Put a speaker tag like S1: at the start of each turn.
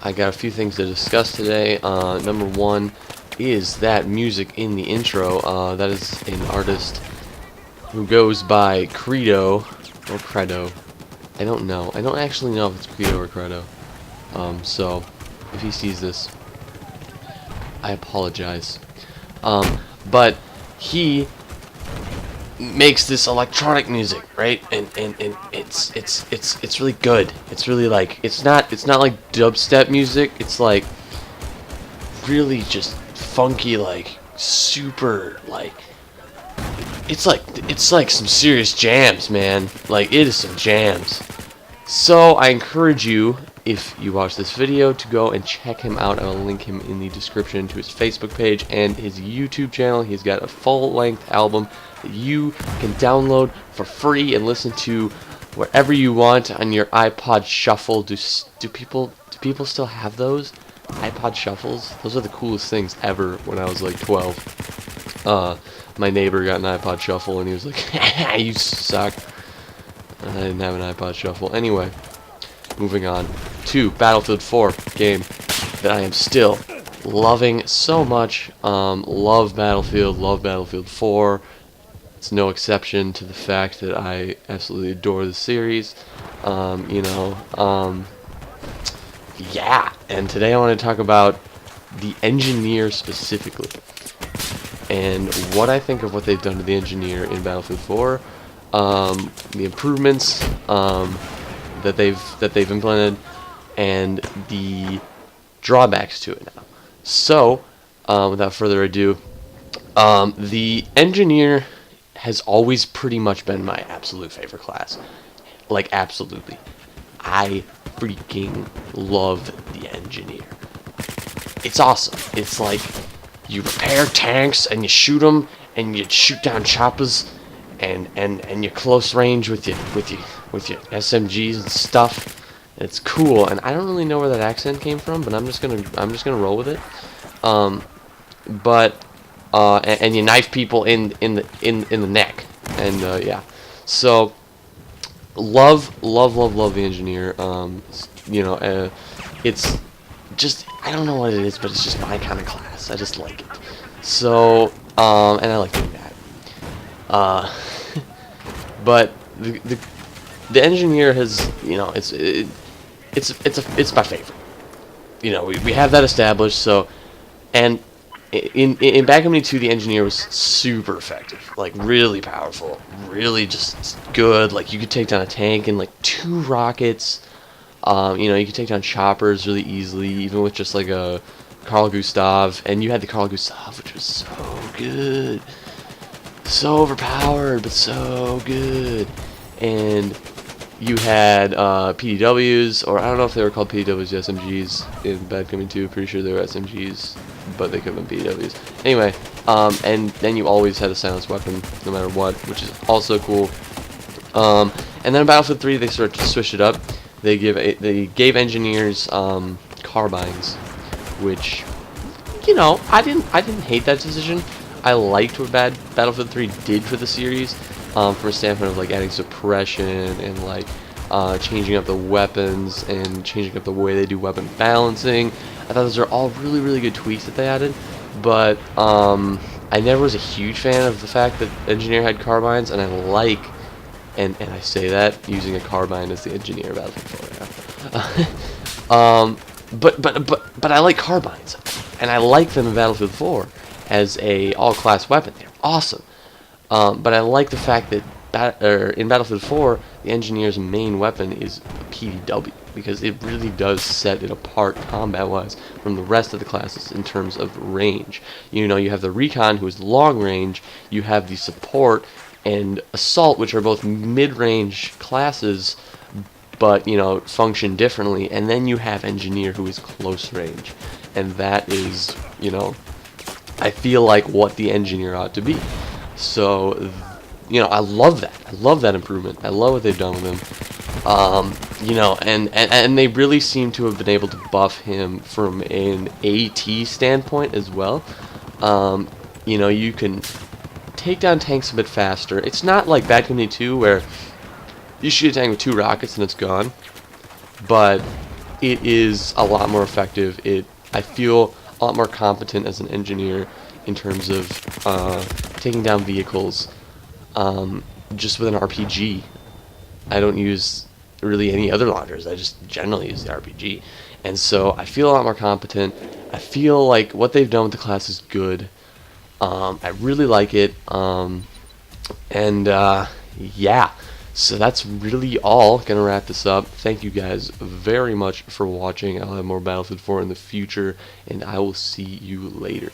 S1: I got a few things to discuss today. Number one is that music in the intro. That is an artist who goes by Kredo or Kredo. I don't know. I don't actually know if it's Kredo or Kredo. So if he sees this, I apologize. But he makes this electronic music, right? And it's really good. It's really like it's not like dubstep music. It's like really just funky, like super like it's like some serious jams, man. Like it is some jams. So I encourage you, if you watch this video, to go and check him out. I will link him in the description to his Facebook page and his YouTube channel. He's got a full-length album that you can download for free and listen to wherever you want on your iPod Shuffle. Do people still have those iPod Shuffles? Those are the coolest things ever. When I was like 12, my neighbor got an iPod Shuffle and he was like, "You suck." I didn't have an iPod Shuffle. Anyway, moving on to Battlefield 4 game that I am still loving so much. Love Battlefield 4. It's no exception to the fact that I absolutely adore the series. Yeah. And today I want to talk about the Engi Neer specifically, and what I think of what they've done to the Engi Neer in Battlefield 4. The improvements that they've implemented, and the drawbacks to it now. So, without further ado, the Engi Neer has always pretty much been my absolute favorite class. Like, absolutely. I freaking love the Engi Neer. It's awesome. It's like you repair tanks and you shoot them and you shoot down choppers. And your close range with your SMGs and stuff. It's cool, and I don't really know where that accent came from, but I'm just gonna roll with it. And you knife people in the neck, and yeah. So love the Engi Neer. It's just, I don't know what it is, but it's just my kind of class. I just like it. So and I like doing that. But the Engi Neer has, it's my favorite. We have that established. So, and in Bad Company 2, the Engi Neer was super effective, like really powerful, really just good. Like you could take down a tank in like 2 rockets. You could take down choppers really easily, even with just like a Carl Gustav. And you had the Carl Gustav, which was so good. So overpowered, but so good. And you had PDWs, or I don't know if they were called PDWs or SMGs in Bad Company 2. Pretty sure they were SMGs, but they could have been PDWs. Anyway, and then you always had a silenced weapon, no matter what, which is also cool. And then in Battlefield 3, they started to switch it up. They gave Engi Neers carbines, which, I didn't hate that decision. I liked what Battlefield 3 did for the series, from a standpoint of like adding suppression and like changing up the weapons and changing up the way they do weapon balancing. I thought those are all really good tweaks that they added, but I never was a huge fan of the fact that Engi Neer had carbines, and and I say that using a carbine as the Engi Neer Battlefield 4. But I like carbines, and I like them in Battlefield 4. As a all-class weapon. They're awesome. But I like the fact that in Battlefield 4, the Engi Neer's main weapon is a PDW, because it really does set it apart combat-wise from the rest of the classes in terms of range. You have the Recon, who is long range. You have the Support and Assault, which are both mid-range classes, but function differently. And then you have Engi Neer, who is close range, and that is I feel like what the Engi Neer ought to be. So, I love that. I love that improvement. I love what they've done with him. And they really seem to have been able to buff him from an AT standpoint as well. You can take down tanks a bit faster. It's not like Bad Company 2 where you shoot a tank with 2 rockets and it's gone. But it is a lot more effective. I feel a lot more competent as an engineer in terms of taking down vehicles just with an RPG. I don't use really any other launchers. I just generally use the RPG. And so I feel a lot more competent. I feel like what they've done with the class is good. I really like it. Yeah. So that's really all. Gonna wrap this up. Thank you guys very much for watching. I'll have more Battlefield 4 in the future, and I will see you later.